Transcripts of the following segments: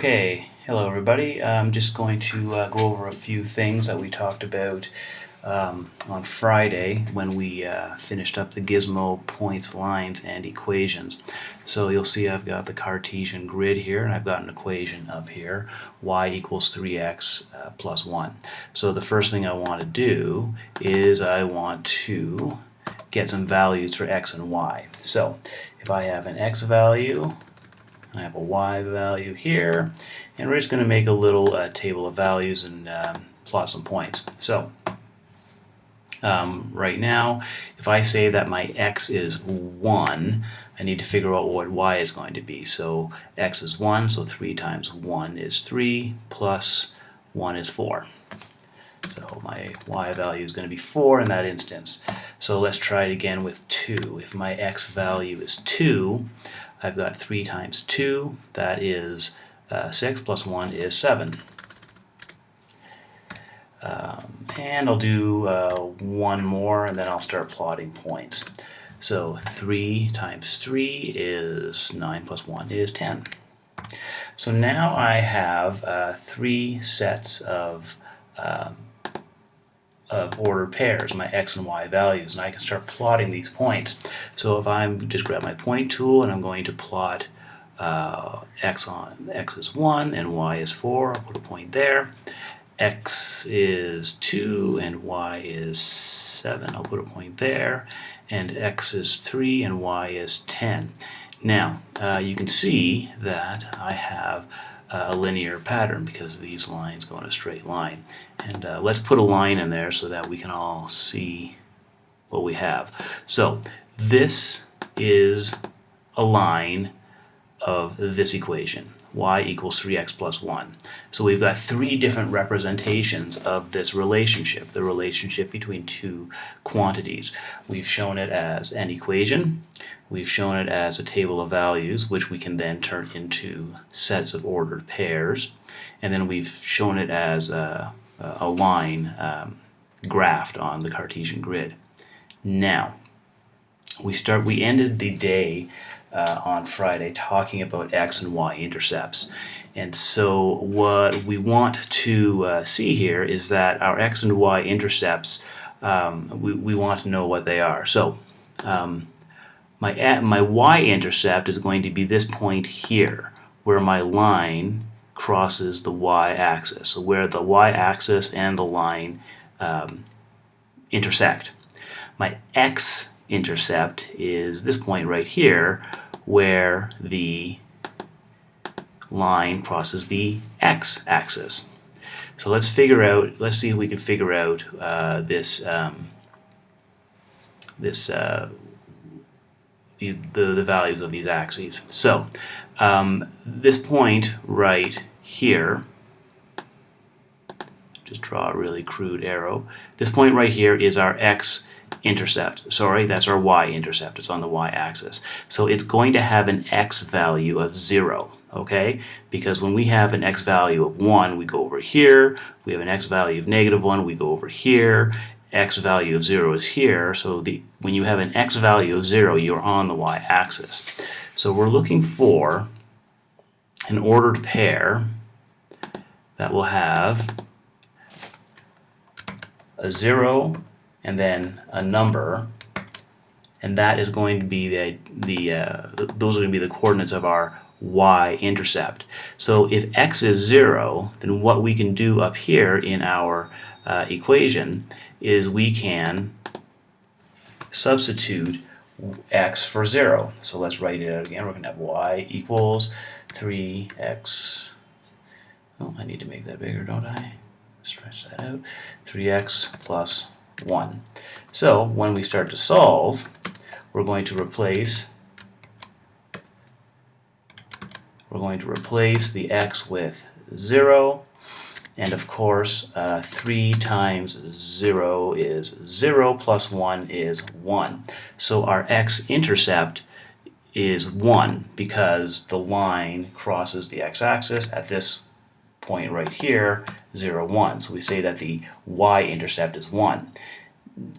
Okay, hello everybody. I'm just going to go over a few things that we talked about on Friday when we finished up the gizmo points, lines, and equations. So you'll see I've got the Cartesian grid here, and I've got an equation up here, y equals 3x plus 1. So the first thing I want to do is I want to get some values for x and y. So if I have an x value, I have a y value here, and we're just going to make a little table of values and plot some points. So right now, if I say that my x is 1, I need to figure out what y is going to be. So x is 1, so 3 times 1 is 3, plus 1 is 4. So my y value is going to be 4 in that instance. So let's try it again with 2. If my x value is 2, I've got 3 times 2, that is 6, plus 1 is 7. And I'll do one more, and then I'll start plotting points. So 3 times 3 is 9, plus 1 is 10. So now I have 3 sets of ordered pairs, my x and y values, and I can start plotting these points. So if I'm just grab my point tool and I'm going to plot x is 1 and y is 4, I'll put a point there. X is 2 and y is 7, I'll put a point there. And x is 3 and y is 10. Now you can see that I have a linear pattern because these lines go in a straight line. And let's put a line in there so that we can all see what we have. So this is a line of this equation, y equals 3x plus 1. So we've got 3 different representations of this relationship, the relationship between two quantities. We've shown it as an equation, we've shown it as a table of values, which we can then turn into sets of ordered pairs, and then we've shown it as a line graphed on the Cartesian grid. Now, we ended the day on Friday talking about x and y intercepts. And so what we want to see here is that our x and y intercepts, we want to know what they are. So my y-intercept is going to be this point here, where my line crosses the y-axis, so where the y-axis and the line intersect. My x-intercept is this point right here, where the line crosses the x-axis. So let's see if we can figure out the values of these axes. So this point right here, just draw a really crude arrow. This point right here is our x-intercept. Sorry, that's our y-intercept. It's on the y-axis. So it's going to have an x value of 0. Okay? Because when we have an x value of 1, we go over here. We have an x value of -1, we go over here. X value of 0 is here. So when you have an x value of 0, you're on the y-axis. So we're looking for an ordered pair that will have a 0 and then a number, and that is going to be those are going to be the coordinates of our y-intercept. So if x is 0, then what we can do up here in our equation is we can substitute x for 0. So let's write it out again. We're going to have y equals 3x. Oh, I need to make that bigger, don't I? Stretch that out. 3x plus 1. So when we start to solve, we're going to replace the x with 0, and of course 3 times 0 is 0, plus 1 is 1. So our x-intercept is 1 because the line crosses the x-axis at this point right here, 0, 1. So we say that the y-intercept is 1.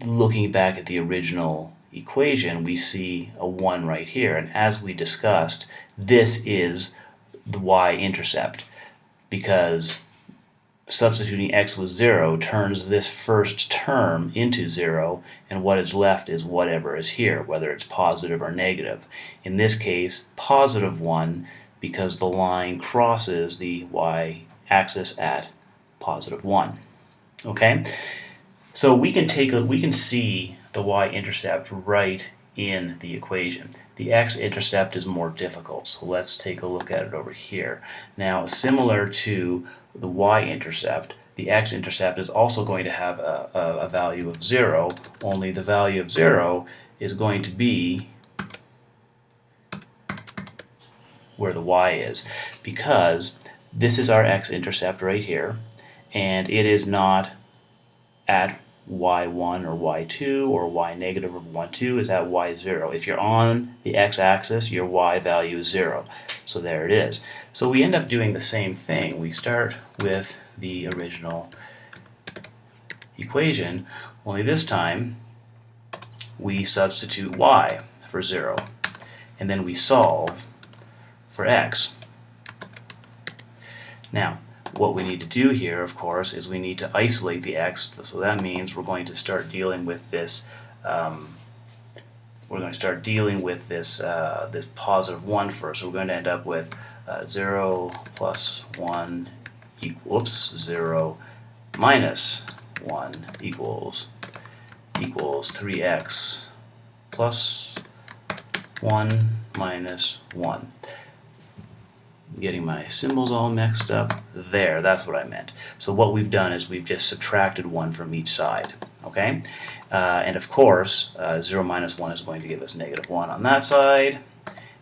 Looking back at the original equation, we see a 1 right here, and as we discussed, this is the y-intercept, because substituting x with 0 turns this first term into 0, and what is left is whatever is here, whether it's positive or negative. In this case, positive 1, because the line crosses the y-axis at positive 1. Okay? So we can see the y-intercept right in the equation. The x-intercept is more difficult, so let's take a look at it over here. Now, similar to the y-intercept, the x-intercept is also going to have a value of 0, only the value of 0 is going to be where the y is, because this is our x-intercept right here, and it is not at y1 or y2 or y negative or 1, 2, is at y0. If you're on the x-axis, your y value is 0. So there it is. So we end up doing the same thing. We start with the original equation, only this time we substitute y for 0, and then we solve for x. Now, what we need to do here, of course, is we need to isolate the x. So that means we're going to start dealing with this. This positive 1 first. So we're going to end up with 0 plus 1 equals 0 minus 1 equals 3x plus 1 minus 1. Getting my symbols all mixed up. There, that's what I meant. So what we've done is we've just subtracted 1 from each side. Okay? And of course, 0 minus 1 is going to give us negative 1 on that side.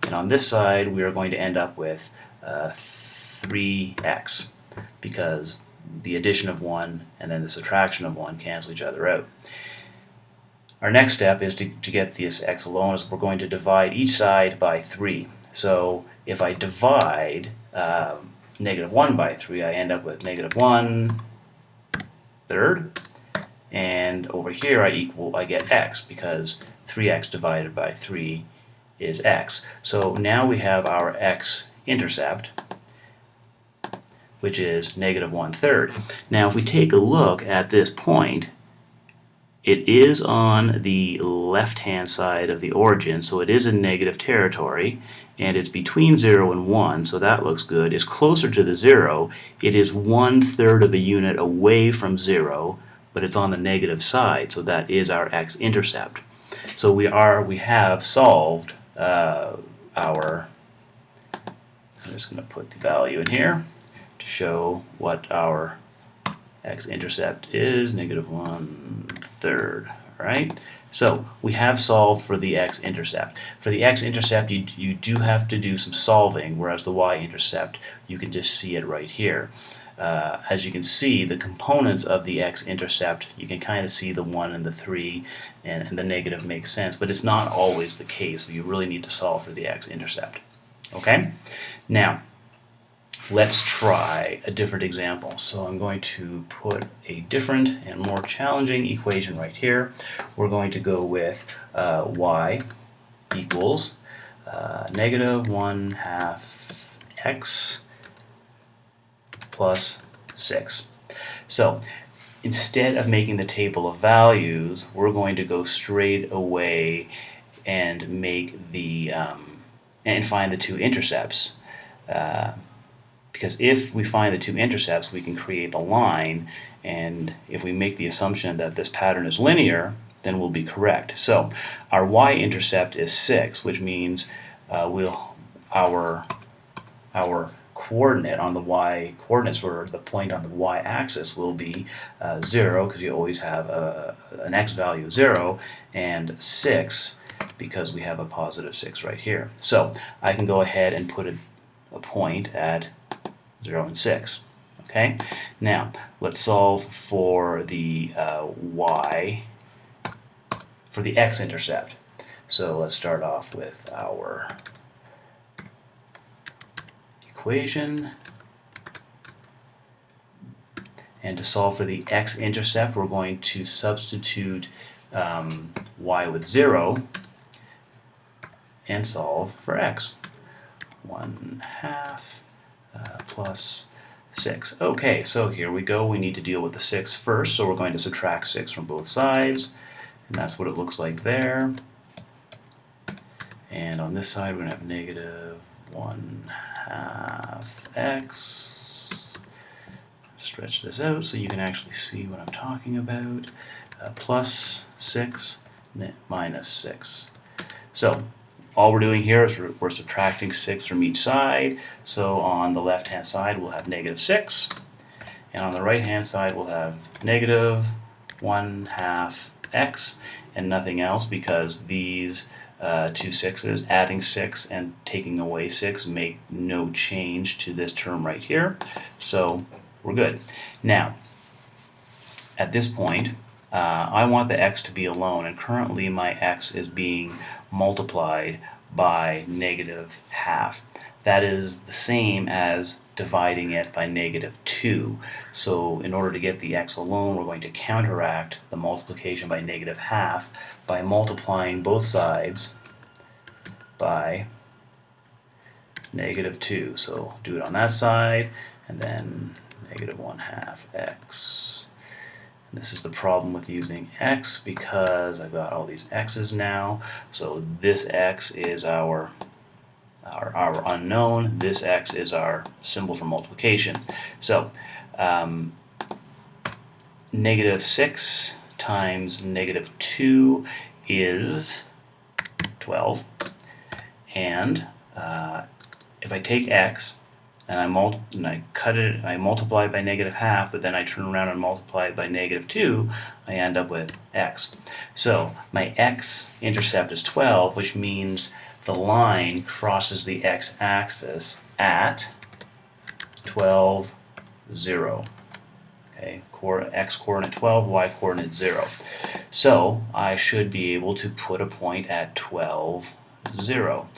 And on this side, we are going to end up with 3x, because the addition of 1 and then the subtraction of 1 cancel each other out. Our next step is to get this x alone, is we're going to divide each side by 3. So if I divide negative 1 by 3, I end up with negative 1 third, and over here I get x, because 3x divided by 3 is x. So now we have our x-intercept, which is negative 1/3. Now if we take a look at this point, it is on the left-hand side of the origin, so it is in negative territory, and it's between 0 and 1, so that looks good. It's closer to the 0. It is 1/3 of a unit away from 0, but it's on the negative side, so that is our x-intercept. So we have solved I'm just going to put the value in here to show what our x-intercept is, negative 1/3. Right? So we have solved for the x-intercept. For the x-intercept, you do have to do some solving, whereas the y-intercept, you can just see it right here. As you can see, the components of the x-intercept, you can kind of see the 1 and the 3, and the negative makes sense, but it's not always the case, so you really need to solve for the x-intercept. Okay? Now, let's try a different example. So I'm going to put a different and more challenging equation right here. We're going to go with y equals negative 1/2 x plus 6. So instead of making the table of values, we're going to go straight away and make the and find the two intercepts. Because if we find the two intercepts, we can create the line, and if we make the assumption that this pattern is linear, then we'll be correct. So our y-intercept is 6, which means our coordinate on the y-coordinates for the point on the y-axis will be 0, because you always have an x value of 0, and 6, because we have a positive 6 right here. So I can go ahead and put a point at 0 and 6. Okay? Now, let's solve for the x-intercept. So let's start off with our equation. And to solve for the x-intercept, we're going to substitute y with 0 and solve for x. 1/2 plus 6. Okay, so here we go. We need to deal with the 6 first, so we're going to subtract 6 from both sides, and that's what it looks like there. And on this side, we're going to have negative 1/2 x. Stretch this out so you can actually see what I'm talking about. Plus 6 minus 6. So all we're doing here is we're subtracting 6 from each side. So on the left-hand side, we'll have negative 6. And on the right-hand side, we'll have negative 1/2 x and nothing else, because these two sixes, adding 6 and taking away 6, make no change to this term right here. So we're good. Now, at this point, I want the x to be alone, and currently my x is being multiplied by negative 1/2. That is the same as dividing it by negative 2. So in order to get the x alone, we're going to counteract the multiplication by negative 1/2 by multiplying both sides by negative 2. So do it on that side, and then negative 1/2 x. This is the problem with using x, because I've got all these x's now. So this x is our unknown. This x is our symbol for multiplication. So negative 6 times negative 2 is 12. And if I take x and I cut it, I multiply it by negative 1/2, but then I turn around and multiply it by negative 2, I end up with x. So my x-intercept is 12, which means the line crosses the x-axis at 12, 0. Okay, x-coordinate 12, y-coordinate 0. So I should be able to put a point at 12, 0.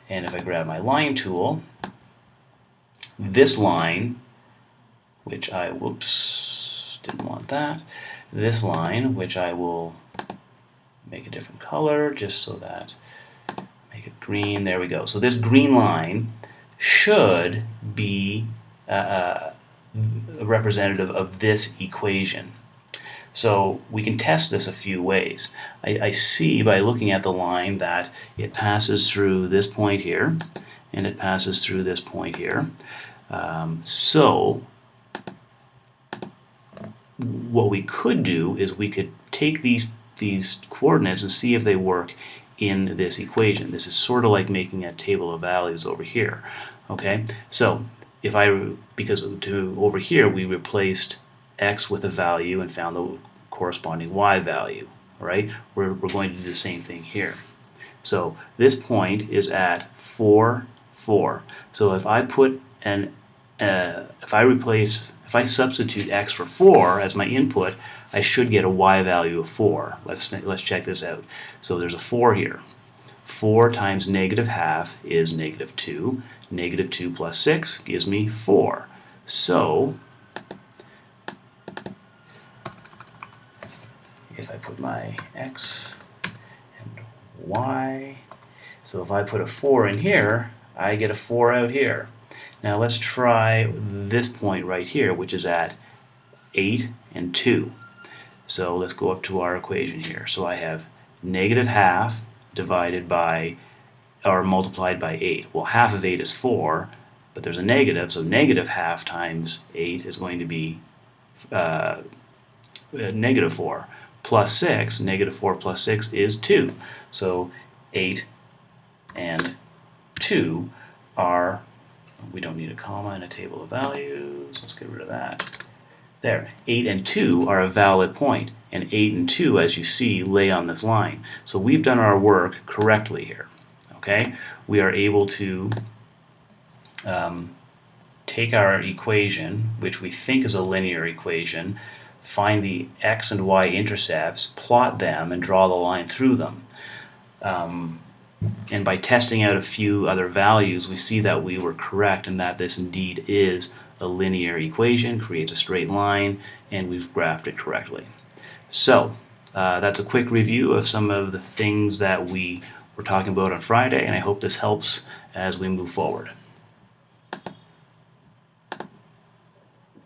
And if I grab my line tool, this line, which I, didn't want that, this line, which I will make a different color just so that, make it green, there we go. So this green line should be a representative of this equation. So we can test this a few ways. I see by looking at the line that it passes through this point here, and it passes through this point here. So what we could do is we could take these coordinates and see if they work in this equation. This is sort of like making a table of values over here. Okay, so if because over here we replaced x with a value and found the corresponding y value. Right? We're going to do the same thing here. So this point is at 4, 4. So if I put if I substitute x for 4 as my input, I should get a y value of 4. Let's check this out. So there's a 4 here. 4 times negative 1/2 is negative 2. Negative 2 plus 6 gives me 4. So if I put my x and y, so if I put a 4 in here, I get a 4 out here. Now let's try this point right here, which is at 8 and 2. So let's go up to our equation here. So I have negative 1/2 divided by, or multiplied by 8. Well, half of 8 is 4, but there's a negative, so negative 1/2 times 8 is going to be negative 4. Plus 6, negative 4 plus 6 is 2. So 8 and 2 are, we don't need a comma in a table of values, let's get rid of that. There, 8 and 2 are a valid point, and 8 and 2, as you see, lay on this line. So we've done our work correctly here. Okay, we are able to take our equation, which we think is a linear equation, find the x and y intercepts, plot them, and draw the line through them. And by testing out a few other values, we see that we were correct and that this indeed is a linear equation, creates a straight line, and we've graphed it correctly. So that's a quick review of some of the things that we were talking about on Friday, and I hope this helps as we move forward.